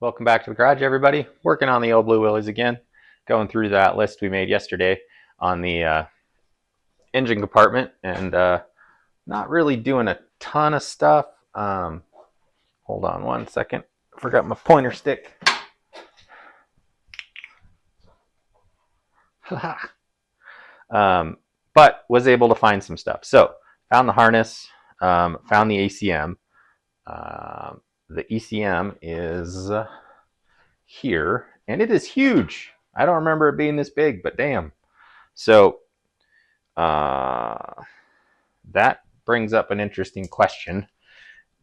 Welcome back to the garage, everybody. Working on the old blue Willys again. Going through that list we made yesterday on the engine compartment and not really doing a ton of stuff. Hold on one second. Forgot my pointer stick. But was able to find some stuff. So found the harness, found the ACM. The ECM is here, and it is huge. I don't remember it being this big, but damn. So that brings up an interesting question: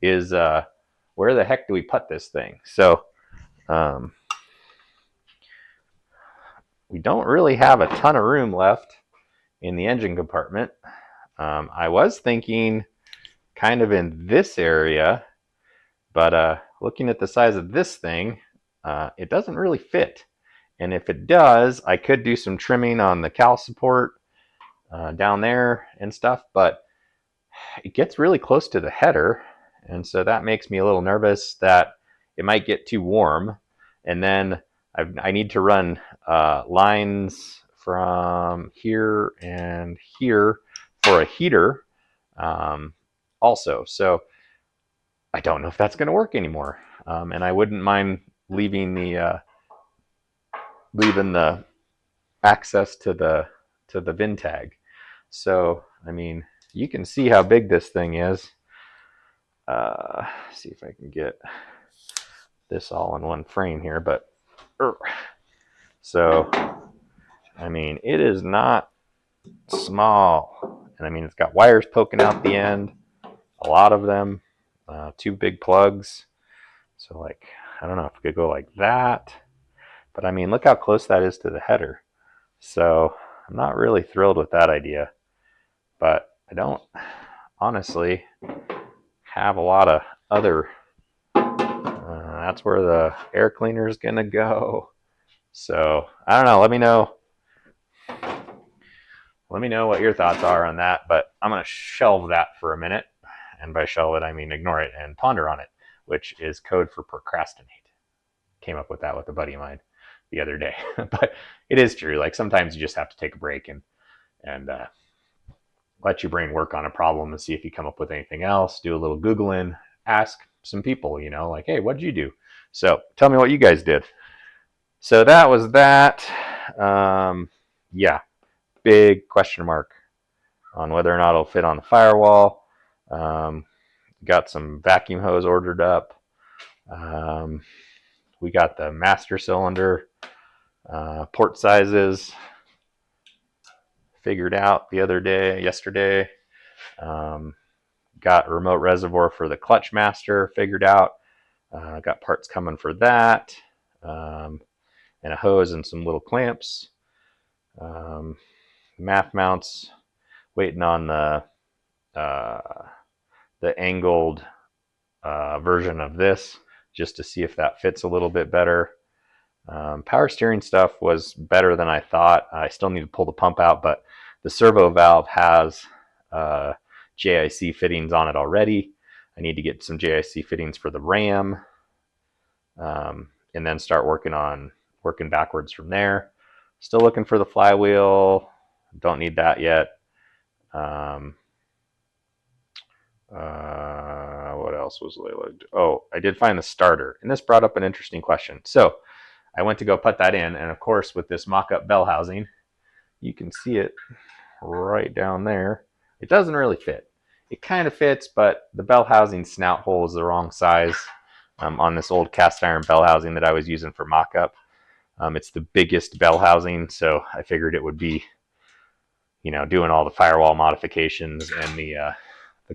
is where the heck do we put this thing? So we don't really have a ton of room left in the engine compartment. I was thinking kind of in this area, but looking at the size of this thing, it doesn't really fit. And if it does, I could do some trimming on the cowl support down there and stuff, but it gets really close to the header, and so that makes me a little nervous that it might get too warm. And then I need to run lines from here and here for a heater also. So I don't know if that's going to work anymore. And I wouldn't mind leaving the access to the VIN tag. So I mean, you can see how big this thing is. See if I can get this all in one frame here, but so I mean, it is not small, and I mean, it's got wires poking out the end, a lot of them, two big plugs. So like, I don't know if it could go like that, but I mean, look how close that is to the header. So I'm not really thrilled with that idea, but I don't honestly have a lot of other. That's where the air cleaner is gonna go. So I don't know. Let me know what your thoughts are on that. But I'm gonna shelve that for a minute, and by shelve it I mean ignore it and ponder on it, which is code for procrastinate. Came up with that with a buddy of mine the other day. But it is true. Like sometimes you just have to take a break and let your brain work on a problem and see if you come up with anything else. Do a little Googling, ask some people, like, hey, what did you do? So tell me what you guys did. So that was that. Yeah, big question mark on whether or not it'll fit on the firewall. Got some vacuum hose ordered up. We got the master cylinder port sizes figured out yesterday. Got remote reservoir for the clutch master figured out. Got parts coming for that, and a hose and some little clamps. Math mounts, waiting on the angled version of this just to see if that fits a little bit better. Power steering stuff was better than I thought. I still need to pull the pump out, but the servo valve has JIC fittings on it already. I need to get some JIC fittings for the ram, and then start working backwards from there. Still looking for the flywheel. Don't need that yet. What else was Layla? Oh, I did find the starter, and this brought up an interesting question. So I went to go put that in, and of course, with this mock-up bell housing, you can see it right down there. It doesn't really fit. It kind of fits, but the bell housing snout hole is the wrong size on this old cast iron bell housing that I was using for mock-up. It's the biggest bell housing, so I figured it would be, doing all the firewall modifications and the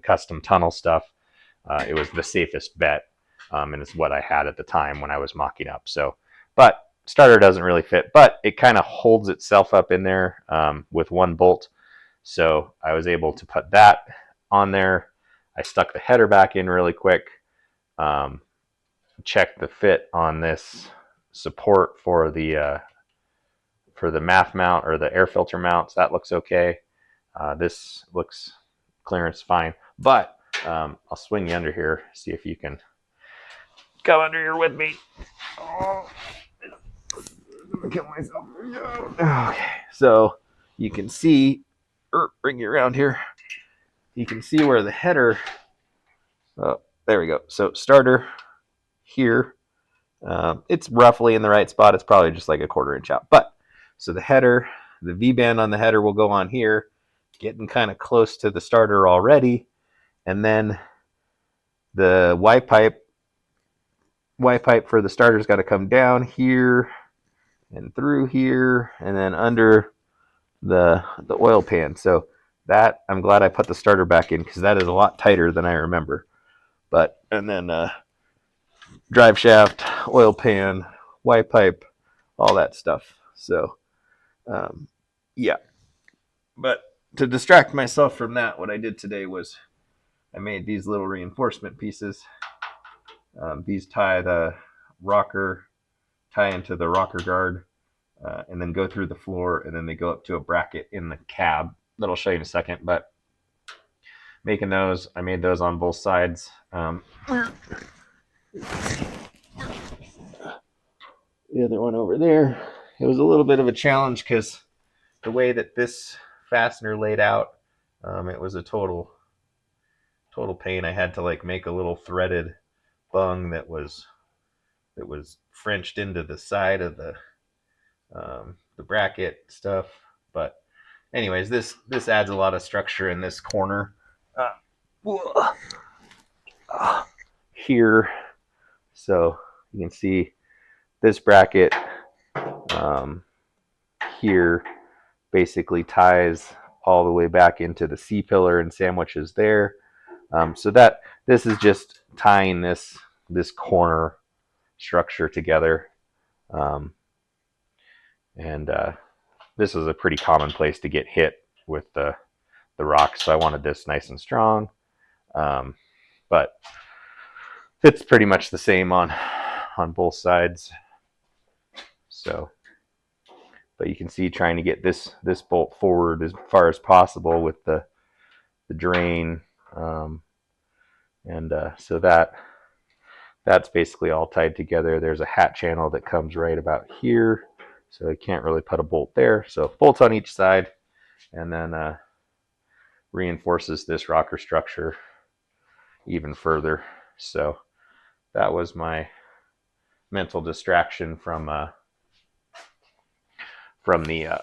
custom tunnel stuff. It was the safest bet, and it's what I had at the time when I was mocking up. So, but starter doesn't really fit, but it kind of holds itself up in there with one bolt. So I was able to put that on there. I stuck the header back in really quick. Checked the fit on this support for the math mount or the air filter mounts. That looks okay. This looks clearance fine, but I'll swing you under here, see if you can come under here with me. Kill myself. Okay, so you can see, bring you around here. You can see where the header. Oh, there we go. So starter here. It's roughly in the right spot. It's probably just like a 1/4 inch out. But so the header, the V band on the header will go on here, getting kind of close to the starter already, and then the Y pipe for the starter's got to come down here and through here, and then under the oil pan. So that, I'm glad I put the starter back in because that is a lot tighter than I remember. But and then drive shaft, oil pan, Y pipe, all that stuff. So yeah. But to distract myself from that, what I did today was I made these little reinforcement pieces. These tie into the rocker guard, and then go through the floor, and then they go up to a bracket in the cab that I'll show you in a second. But making those, I made those on both sides. The other one over there, it was a little bit of a challenge because the way that this fastener laid out, it was a total pain. I had to like make a little threaded bung that was Frenched into the side of the bracket stuff. But anyways, this adds a lot of structure in this corner here. So you can see this bracket here basically ties all the way back into the C-pillar and sandwiches there. So that this is just tying this corner structure together. And this is a pretty common place to get hit with the rocks, so I wanted this nice and strong. But it's pretty much the same on both sides. So, but you can see trying to get this bolt forward as far as possible with the drain, and so that's basically all tied together. There's a hat channel that comes right about here, so I can't really put a bolt there. So bolts on each side, and then reinforces this rocker structure even further. So that was my mental distraction from the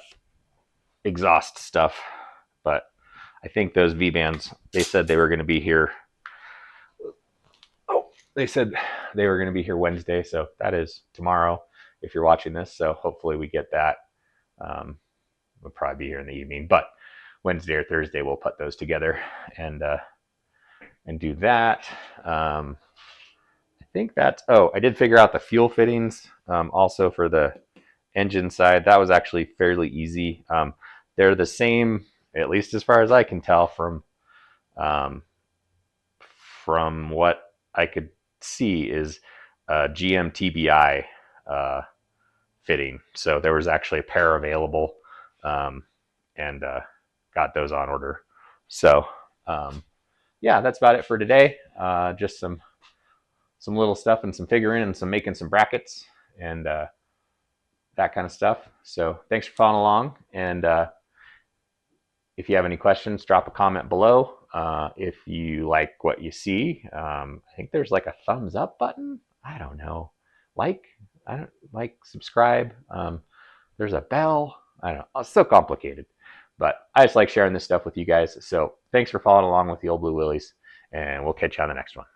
exhaust stuff. But I think those V-bands, they said they were going to be here. They said they were going to be here Wednesday, so that is tomorrow if you're watching this. So hopefully we get that. We'll probably be here in the evening, but Wednesday or Thursday we'll put those together and do that. I think that's, I did figure out the fuel fittings also for the engine side. That was actually fairly easy. They're the same, at least as far as I can tell from what I could see, is GM TBI fitting. So there was actually a pair available, and got those on order. So yeah, that's about it for today. Just some little stuff and some figuring and making some brackets and that kind of stuff. So thanks for following along. And if you have any questions, drop a comment below. If you like what you see, I think there's like a thumbs up button. I don't know. Subscribe. There's a bell. I don't know. It's so complicated. But I just like sharing this stuff with you guys. So thanks for following along with the Old Blue Willys, and we'll catch you on the next one.